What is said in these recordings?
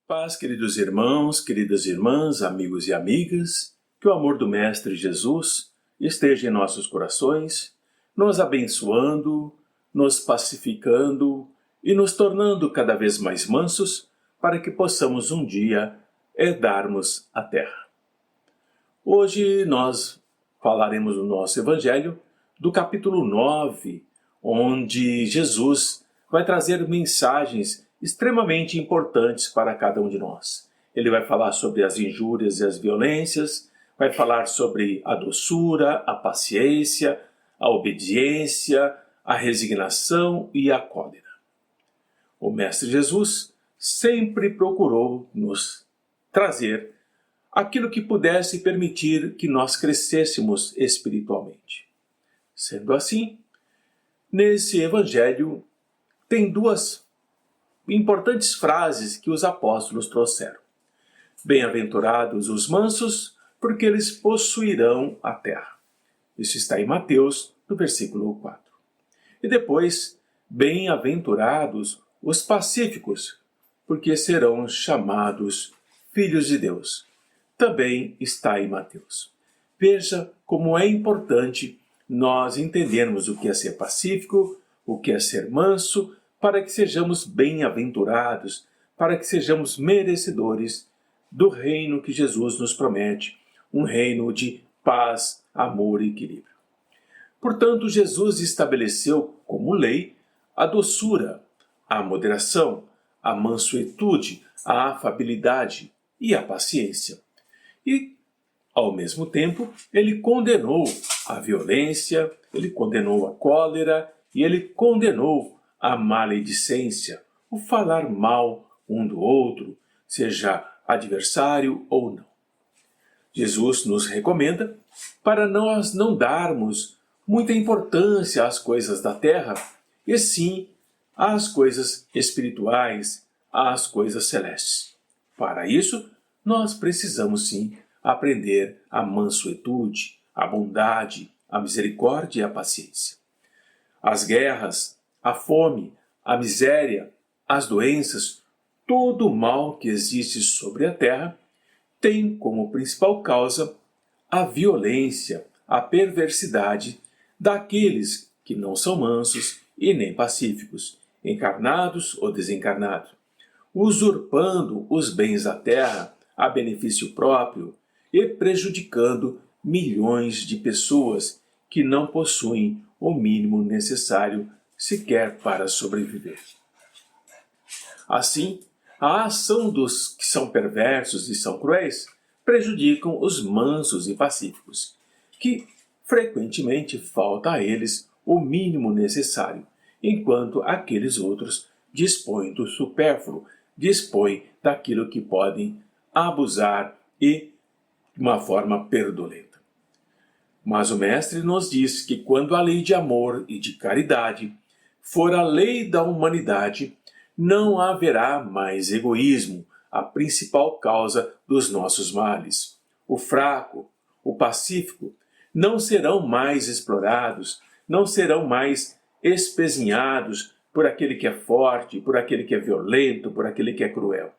Paz, queridos irmãos, queridas irmãs, amigos e amigas, que o amor do Mestre Jesus esteja em nossos corações, nos abençoando, nos pacificando e nos tornando cada vez mais mansos para que possamos um dia herdarmos a terra. Hoje nós falaremos no nosso Evangelho do capítulo 9, onde Jesus vai trazer mensagens extremamente importantes para cada um de nós. Ele vai falar sobre as injúrias e as violências, vai falar sobre a doçura, a paciência, a obediência, a resignação e a cólera. O Mestre Jesus sempre procurou nos trazer aquilo que pudesse permitir que nós crescêssemos espiritualmente. Sendo assim, nesse Evangelho tem duas importantes frases que os apóstolos trouxeram. Bem-aventurados os mansos, porque eles possuirão a terra. Isso está em Mateus, no versículo 4. E depois, bem-aventurados os pacíficos, porque serão chamados filhos de Deus. Também está em Mateus. Veja como é importante nós entendermos o que é ser pacífico, o que é ser manso, para que sejamos bem-aventurados, para que sejamos merecedores do reino que Jesus nos promete, um reino de paz, amor e equilíbrio. Portanto, Jesus estabeleceu como lei a doçura, a moderação, a mansuetude, a afabilidade e a paciência. E, ao mesmo tempo, ele condenou a violência, ele condenou a cólera e ele condenou a maledicência, o falar mal um do outro, seja adversário ou não. Jesus nos recomenda para nós não darmos muita importância às coisas da terra, e sim às coisas espirituais, às coisas celestes. Para isso, nós precisamos sim aprender a mansuetude, a bondade, a misericórdia e a paciência. As guerras, a fome, a miséria, as doenças, todo o mal que existe sobre a terra tem como principal causa a violência, a perversidade daqueles que não são mansos e nem pacíficos, encarnados ou desencarnados, usurpando os bens da terra a benefício próprio e prejudicando milhões de pessoas que não possuem o mínimo necessário sequer para sobreviver. Assim, a ação dos que são perversos e são cruéis prejudicam os mansos e pacíficos, que frequentemente falta a eles o mínimo necessário, enquanto aqueles outros dispõem do supérfluo, dispõem daquilo que podem abusar e de uma forma perdolenta. Mas o Mestre nos diz que quando a lei de amor e de caridade for a lei da humanidade, não haverá mais egoísmo, a principal causa dos nossos males. O fraco, o pacífico, não serão mais explorados, não serão mais espezinhados por aquele que é forte, por aquele que é violento, por aquele que é cruel.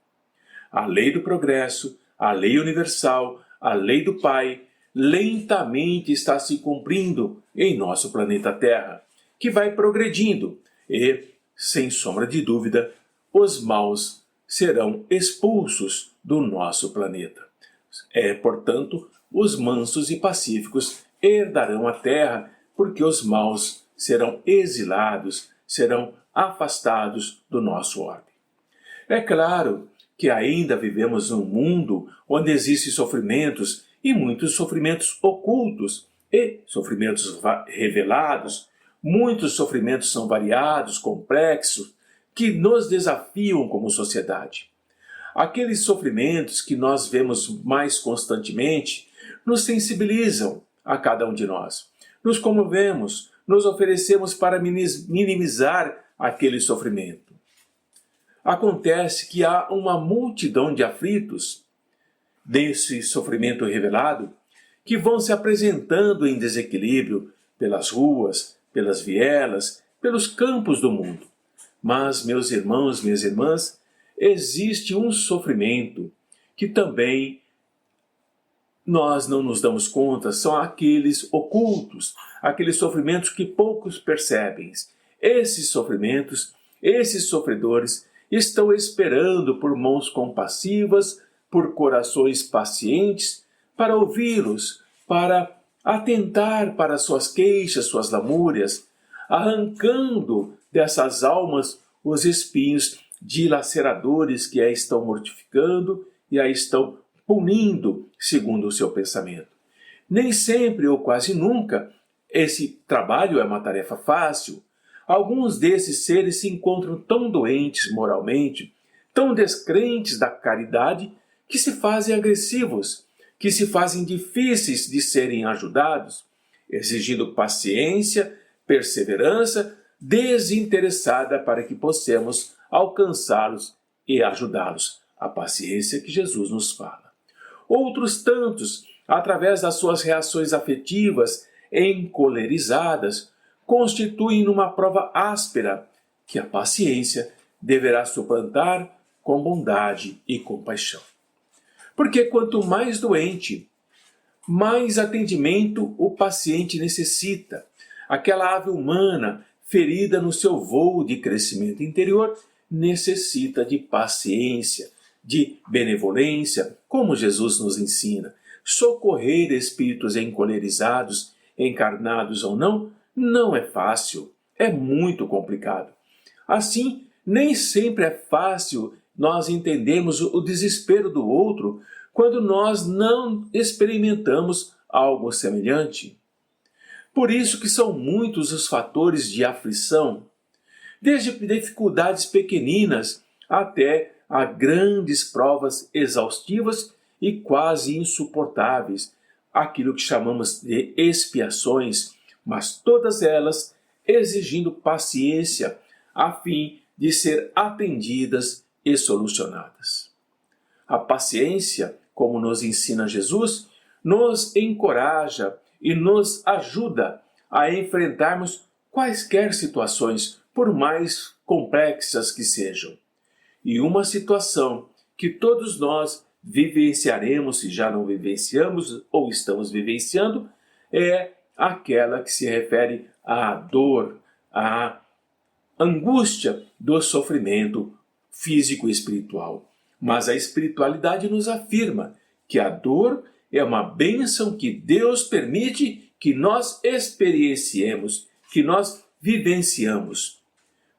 A lei do progresso, a lei universal, a lei do Pai, lentamente está se cumprindo em nosso planeta Terra, que vai progredindo e, sem sombra de dúvida, os maus serão expulsos do nosso planeta. Portanto, os mansos e pacíficos herdarão a Terra, porque os maus serão exilados, serão afastados do nosso orbe. É claro que ainda vivemos num mundo onde existem sofrimentos e muitos sofrimentos ocultos e sofrimentos revelados. Muitos sofrimentos são variados, complexos, que nos desafiam como sociedade. Aqueles sofrimentos que nós vemos mais constantemente nos sensibilizam a cada um de nós. Nos comovemos, nos oferecemos para minimizar aquele sofrimento. Acontece que há uma multidão de aflitos desse sofrimento revelado que vão se apresentando em desequilíbrio pelas ruas, pelas vielas, pelos campos do mundo. Mas, meus irmãos, minhas irmãs, existe um sofrimento que também nós não nos damos conta, são aqueles ocultos, aqueles sofrimentos que poucos percebem. Esses sofrimentos, esses sofredores estão esperando por mãos compassivas, por corações pacientes, para ouvi-los, para atentar para suas queixas, suas lamúrias, arrancando dessas almas os espinhos dilaceradores que a estão mortificando e a estão punindo segundo o seu pensamento. Nem sempre ou quase nunca esse trabalho é uma tarefa fácil. Alguns desses seres se encontram tão doentes moralmente, tão descrentes da caridade, que se fazem agressivos, que se fazem difíceis de serem ajudados, exigindo paciência, perseverança desinteressada para que possamos alcançá-los e ajudá-los. A paciência que Jesus nos fala. Outros tantos, através das suas reações afetivas encolerizadas, constituem uma prova áspera que a paciência deverá suplantar com bondade e compaixão. Porque quanto mais doente, mais atendimento o paciente necessita. Aquela ave humana, ferida no seu voo de crescimento interior, necessita de paciência, de benevolência, como Jesus nos ensina. Socorrer espíritos encolerizados, encarnados ou não, não é fácil, é muito complicado. Assim, nem sempre é fácil nós entendermos o desespero do outro quando nós não experimentamos algo semelhante. Por isso que são muitos os fatores de aflição, desde dificuldades pequeninas até a grandes provas exaustivas e quase insuportáveis, aquilo que chamamos de expiações, mas todas elas exigindo paciência a fim de ser atendidas e solucionadas. A paciência, como nos ensina Jesus, nos encoraja e nos ajuda a enfrentarmos quaisquer situações, por mais complexas que sejam. E uma situação que todos nós vivenciaremos, se já não vivenciamos ou estamos vivenciando, é aquela que se refere à dor, à angústia do sofrimento físico e espiritual. Mas a espiritualidade nos afirma que a dor é uma bênção que Deus permite que nós experienciemos, que nós vivenciamos.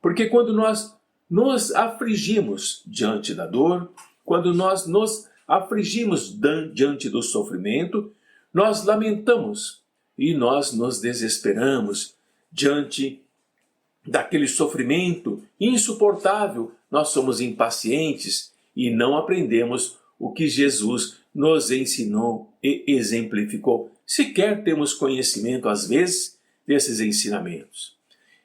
Porque quando nós nos afligimos diante da dor, quando nós nos afligimos diante do sofrimento, nós lamentamos e nós nos desesperamos diante daquele sofrimento insuportável. Nós somos impacientes e não aprendemos o que Jesus nos ensinou e exemplificou. Sequer temos conhecimento, às vezes, desses ensinamentos.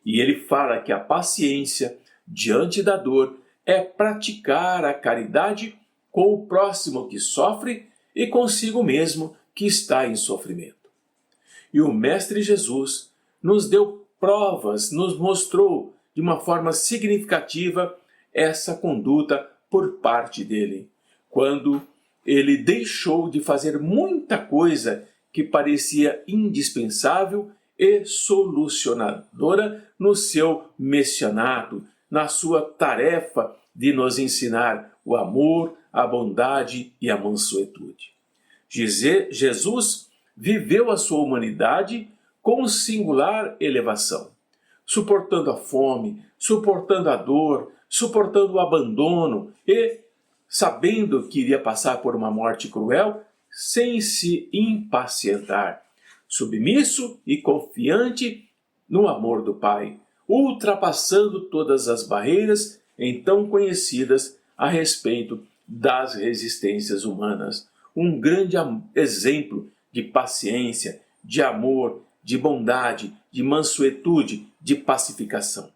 E ele fala que a paciência diante da dor é praticar a caridade com o próximo que sofre e consigo mesmo que está em sofrimento. E o Mestre Jesus nos deu provas, nos mostrou de uma forma significativa essa conduta por parte dele, quando ele deixou de fazer muita coisa que parecia indispensável e solucionadora no seu messianato, na sua tarefa de nos ensinar o amor, a bondade e a mansuetude. Jesus viveu a sua humanidade com singular elevação, suportando a fome, suportando a dor, suportando o abandono e sabendo que iria passar por uma morte cruel, sem se impacientar, submisso e confiante no amor do Pai, ultrapassando todas as barreiras então conhecidas a respeito das resistências humanas. Um grande exemplo de paciência, de amor, de bondade, de mansuetude, de pacificação.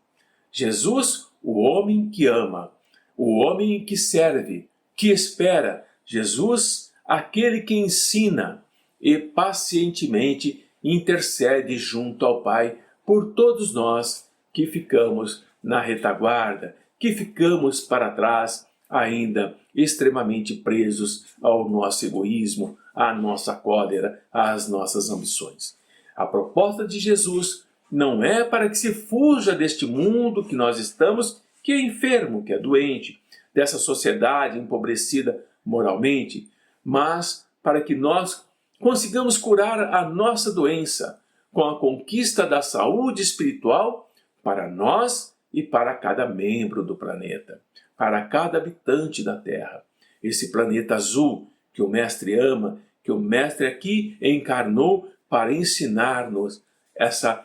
Jesus, o homem que ama, o homem que serve, que espera. Jesus, aquele que ensina e pacientemente intercede junto ao Pai por todos nós que ficamos na retaguarda, que ficamos para trás, ainda extremamente presos ao nosso egoísmo, à nossa cólera, às nossas ambições. A proposta de Jesus não é para que se fuja deste mundo que nós estamos, que é enfermo, que é doente, dessa sociedade empobrecida moralmente, mas para que nós consigamos curar a nossa doença com a conquista da saúde espiritual para nós e para cada membro do planeta, para cada habitante da Terra. Esse planeta azul que o Mestre ama, que o Mestre aqui encarnou para ensinar-nos essa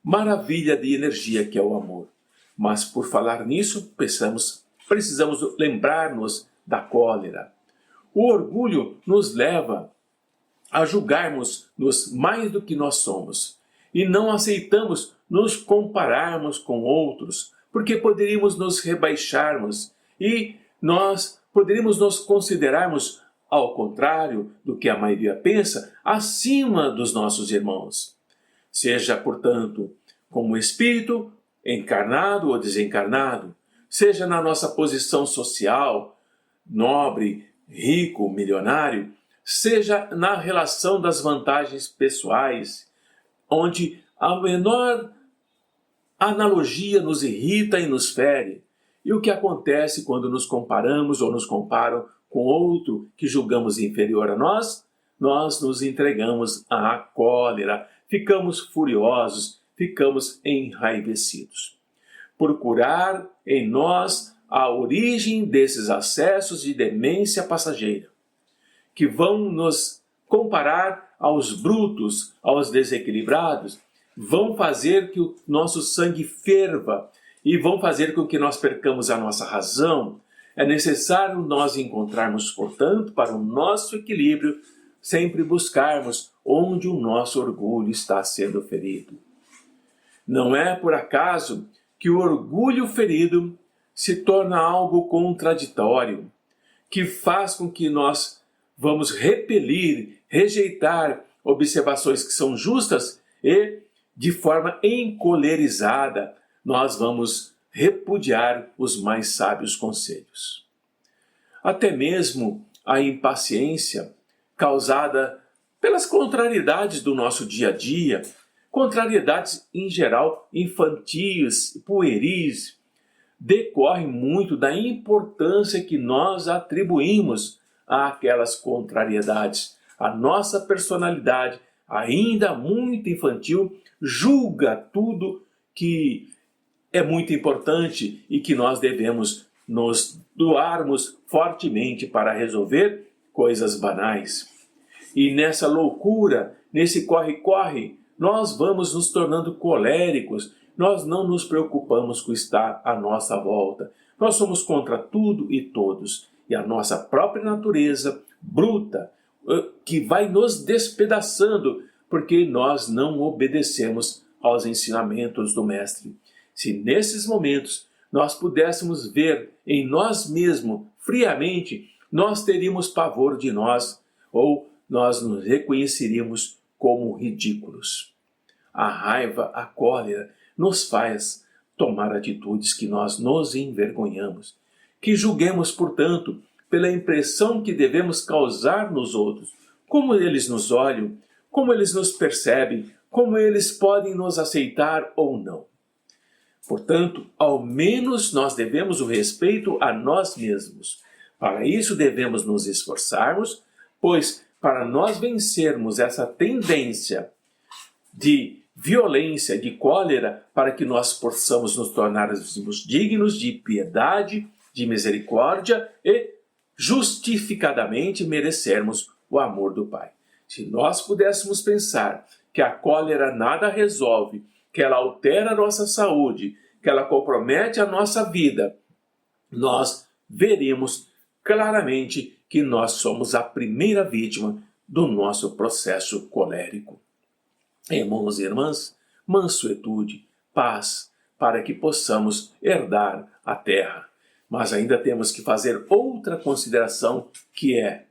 maravilha de energia que é o amor. Mas por falar nisso, precisamos lembrar-nos da cólera. O orgulho nos leva a julgarmos-nos mais do que nós somos e não aceitamos nos compararmos com outros, porque poderíamos nos rebaixarmos e nós poderíamos nos considerarmos, ao contrário do que a maioria pensa, acima dos nossos irmãos. Seja, portanto, como espírito, encarnado ou desencarnado, seja na nossa posição social, nobre, rico, milionário, seja na relação das vantagens pessoais, onde a menor analogia nos irrita e nos fere. E o que acontece quando nos comparamos ou nos comparam com outro que julgamos inferior a nós? Nós nos entregamos à cólera, ficamos furiosos, ficamos enraivecidos. Procurar em nós a origem desses acessos de demência passageira, que vão nos comparar aos brutos, aos desequilibrados, vão fazer que o nosso sangue ferva e vão fazer com que nós percamos a nossa razão. É necessário nós encontrarmos, portanto, para o nosso equilíbrio, sempre buscarmos onde o nosso orgulho está sendo ferido. Não é por acaso que o orgulho ferido se torna algo contraditório, que faz com que nós vamos repelir, rejeitar observações que são justas e, de forma encolerizada, nós vamos repudiar os mais sábios conselhos. Até mesmo a impaciência causada pelas contrariedades do nosso dia a dia, contrariedades em geral infantis, pueris, decorre muito da importância que nós atribuímos àquelas contrariedades. A nossa personalidade, ainda muito infantil, julga tudo que é muito importante e que nós devemos nos doarmos fortemente para resolver coisas banais. E nessa loucura, nesse corre-corre, nós vamos nos tornando coléricos, nós não nos preocupamos com o que está à nossa volta. Nós somos contra tudo e todos. E a nossa própria natureza bruta, que vai nos despedaçando, porque nós não obedecemos aos ensinamentos do Mestre. Se nesses momentos nós pudéssemos ver em nós mesmos friamente, nós teríamos pavor de nós, ou nós nos reconheceríamos como ridículos. A raiva, a cólera, nos faz tomar atitudes que nós nos envergonhamos, que julguemos, portanto, pela impressão que devemos causar nos outros, como eles nos olham, como eles nos percebem, como eles podem nos aceitar ou não. Portanto, ao menos nós devemos o respeito a nós mesmos. Para isso devemos nos esforçarmos, pois para nós vencermos essa tendência de violência, de cólera, para que nós possamos nos tornarmos dignos de piedade, de misericórdia e justificadamente merecermos o amor do Pai. Se nós pudéssemos pensar que a cólera nada resolve, que ela altera a nossa saúde, que ela compromete a nossa vida, nós veríamos claramente que nós somos a primeira vítima do nosso processo colérico. Irmãos e irmãs, mansuetude, paz, para que possamos herdar a terra. Mas ainda temos que fazer outra consideração, que é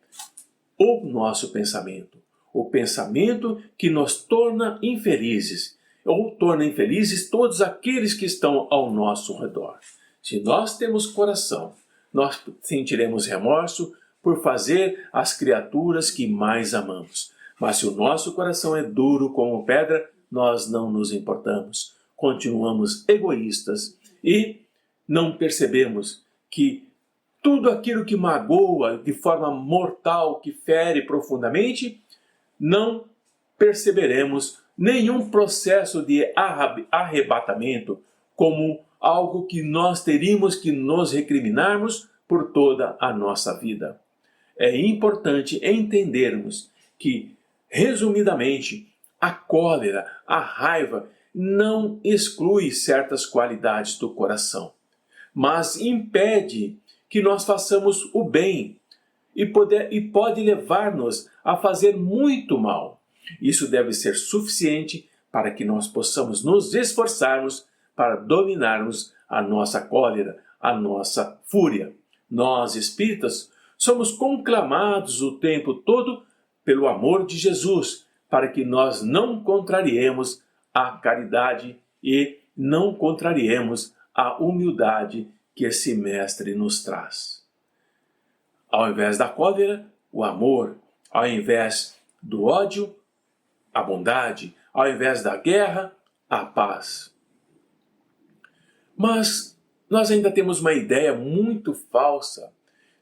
o nosso pensamento. O pensamento que nos torna infelizes, ou torna infelizes todos aqueles que estão ao nosso redor. Se nós temos coração, nós sentiremos remorso por fazer as criaturas que mais amamos. Mas se o nosso coração é duro como pedra, nós não nos importamos. Continuamos egoístas e não percebemos que tudo aquilo que magoa de forma mortal, que fere profundamente, não perceberemos nenhum processo de arrebatamento como algo que nós teríamos que nos recriminarmos por toda a nossa vida. É importante entendermos que, resumidamente, a cólera, a raiva, não exclui certas qualidades do coração, mas impede que nós façamos o bem e pode levar-nos a fazer muito mal. Isso deve ser suficiente para que nós possamos nos esforçarmos para dominarmos a nossa cólera, a nossa fúria. Nós, espíritas, somos conclamados o tempo todo pelo amor de Jesus, para que nós não contrariemos a caridade e não contrariemos a humildade que esse mestre nos traz. Ao invés da cólera, o amor. Ao invés do ódio, a bondade. Ao invés da guerra, a paz. Mas nós ainda temos uma ideia muito falsa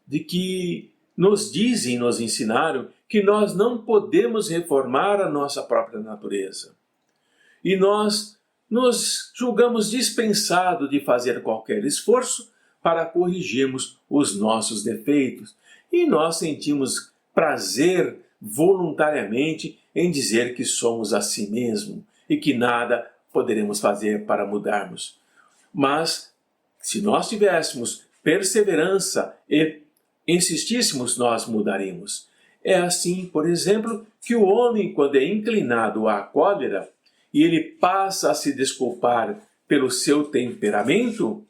de que nos dizem e nos ensinaram que nós não podemos reformar a nossa própria natureza. E nós nos julgamos dispensados de fazer qualquer esforço para corrigirmos os nossos defeitos. E nós sentimos prazer voluntariamente em dizer que somos assim mesmo e que nada poderemos fazer para mudarmos. Mas, se nós tivéssemos perseverança e insistíssemos, nós mudaríamos. É assim, por exemplo, que o homem, quando é inclinado à cólera, e ele passa a se desculpar pelo seu temperamento,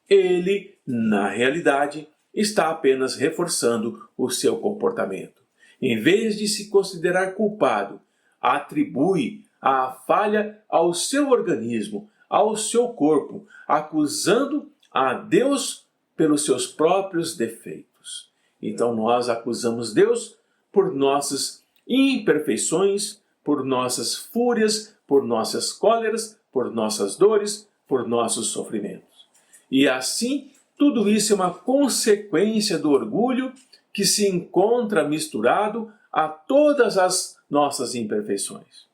ele, na realidade, está apenas reforçando o seu comportamento. Em vez de se considerar culpado, atribui a falha ao seu organismo, ao seu corpo, acusando a Deus pelos seus próprios defeitos. Então nós acusamos Deus por nossas imperfeições, por nossas fúrias, por nossas cóleras, por nossas dores, por nossos sofrimentos. E assim, tudo isso é uma consequência do orgulho que se encontra misturado a todas as nossas imperfeições.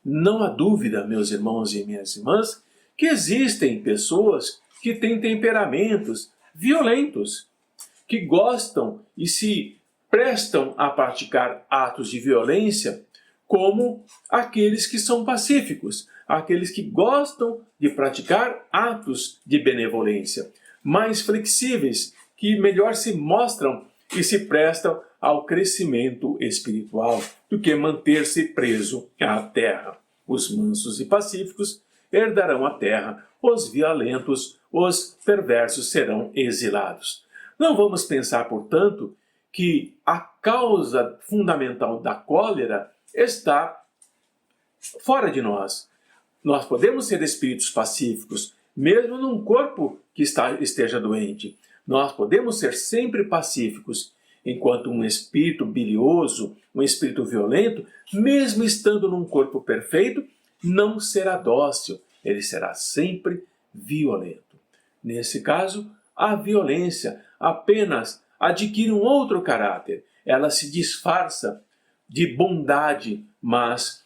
Não há dúvida, meus irmãos e minhas irmãs, que existem pessoas que têm temperamentos violentos, que gostam e se prestam a praticar atos de violência, como aqueles que são pacíficos, aqueles que gostam de praticar atos de benevolência, mais flexíveis, que melhor se mostram e se prestam ao crescimento espiritual do que manter-se preso à terra. Os mansos e pacíficos herdarão a terra, os violentos, os perversos serão exilados. Não vamos pensar, portanto, que a causa fundamental da cólera está fora de nós. Nós podemos ser espíritos pacíficos, mesmo num corpo que esteja doente. Nós podemos ser sempre pacíficos, enquanto um espírito bilioso, um espírito violento, mesmo estando num corpo perfeito, não será dócil, ele será sempre violento. Nesse caso, a violência apenas adquire um outro caráter. Ela se disfarça de bondade, mas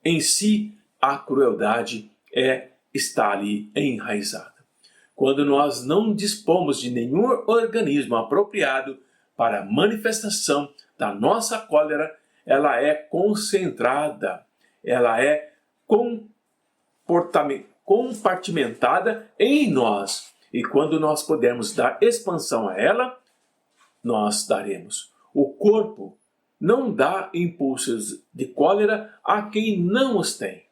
em si a crueldade está ali enraizada. Quando nós não dispomos de nenhum organismo apropriado para a manifestação da nossa cólera, ela é concentrada, ela é compartimentada em nós. E quando nós pudermos dar expansão a ela, nós daremos. O corpo não dá impulsos de cólera a quem não os tem.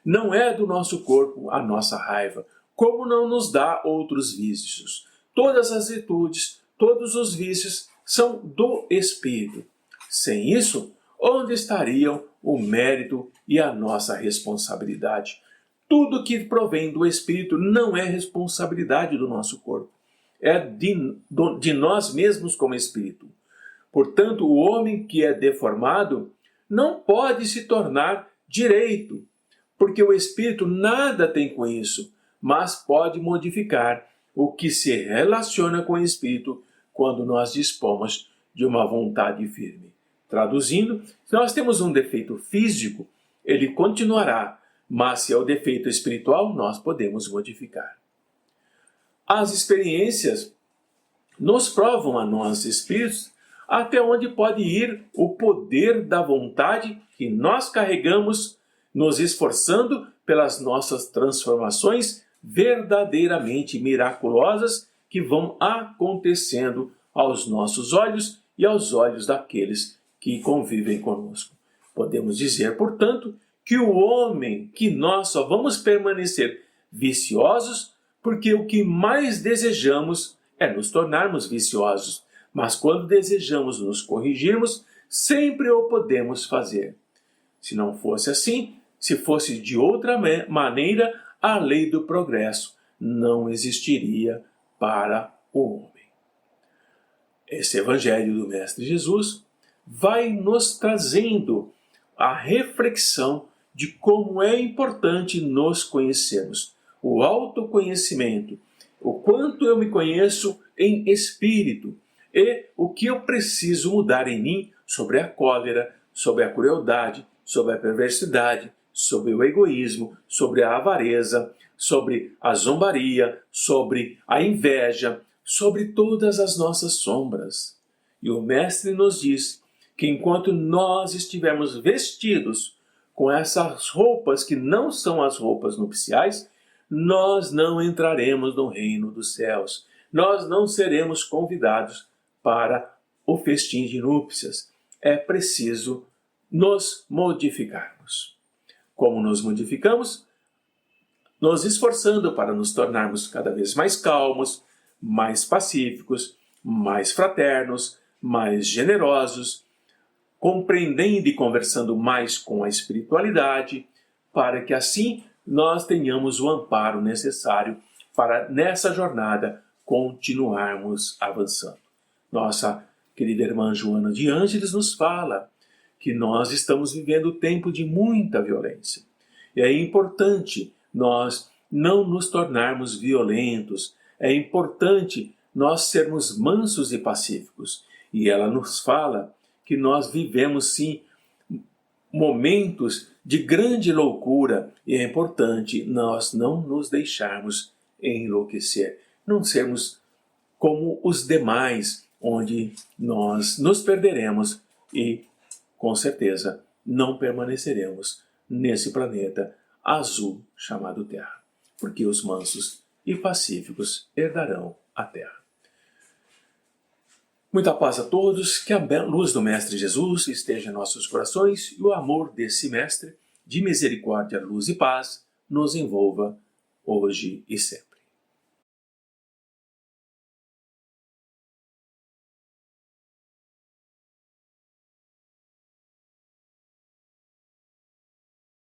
Não é do nosso corpo a nossa raiva, como não nos dá outros vícios. Todas as virtudes, todos os vícios são do espírito. Sem isso, onde estariam o mérito e a nossa responsabilidade? Tudo que provém do espírito não é responsabilidade do nosso corpo. é de nós mesmos como espírito. Portanto, o homem que é deformado não pode se tornar direito, porque o espírito nada tem com isso, mas pode modificar o que se relaciona com o espírito quando nós dispomos de uma vontade firme. Traduzindo, se nós temos um defeito físico, ele continuará, mas se é o defeito espiritual, nós podemos modificar. As experiências nos provam a nós, espíritos, até onde pode ir o poder da vontade que nós carregamos, nos esforçando pelas nossas transformações verdadeiramente miraculosas que vão acontecendo aos nossos olhos e aos olhos daqueles que convivem conosco. Podemos dizer, portanto, que o homem, que nós só vamos permanecer viciosos porque o que mais desejamos é nos tornarmos viciosos. Mas quando desejamos nos corrigirmos, sempre o podemos fazer. Se não fosse assim, se fosse de outra maneira, a lei do progresso não existiria para o homem. Esse Evangelho do Mestre Jesus vai nos trazendo a reflexão de como é importante nos conhecermos. O autoconhecimento, o quanto eu me conheço em espírito e o que eu preciso mudar em mim sobre a cólera, sobre a crueldade, sobre a perversidade, sobre o egoísmo, sobre a avareza, sobre a zombaria, sobre a inveja, sobre todas as nossas sombras. E o Mestre nos diz que enquanto nós estivermos vestidos com essas roupas que não são as roupas nupciais, nós não entraremos no reino dos céus. Nós não seremos convidados para o festim de núpcias. É preciso nos modificarmos. Como nos modificamos? Nos esforçando para nos tornarmos cada vez mais calmos, mais pacíficos, mais fraternos, mais generosos, compreendendo e conversando mais com a espiritualidade, para que assim nós tenhamos o amparo necessário para, nessa jornada, continuarmos avançando. Nossa querida irmã Joana de Ângeles nos fala que nós estamos vivendo tempo de muita violência. E é importante nós não nos tornarmos violentos, é importante nós sermos mansos e pacíficos. E ela nos fala que nós vivemos sim momentos de grande loucura e é importante nós não nos deixarmos enlouquecer, não sermos como os demais, onde nós nos perderemos e, com certeza, não permaneceremos nesse planeta azul chamado Terra, porque os mansos e pacíficos herdarão a Terra. Muita paz a todos, que a luz do Mestre Jesus esteja em nossos corações e o amor desse Mestre, de misericórdia, luz e paz, nos envolva hoje e sempre.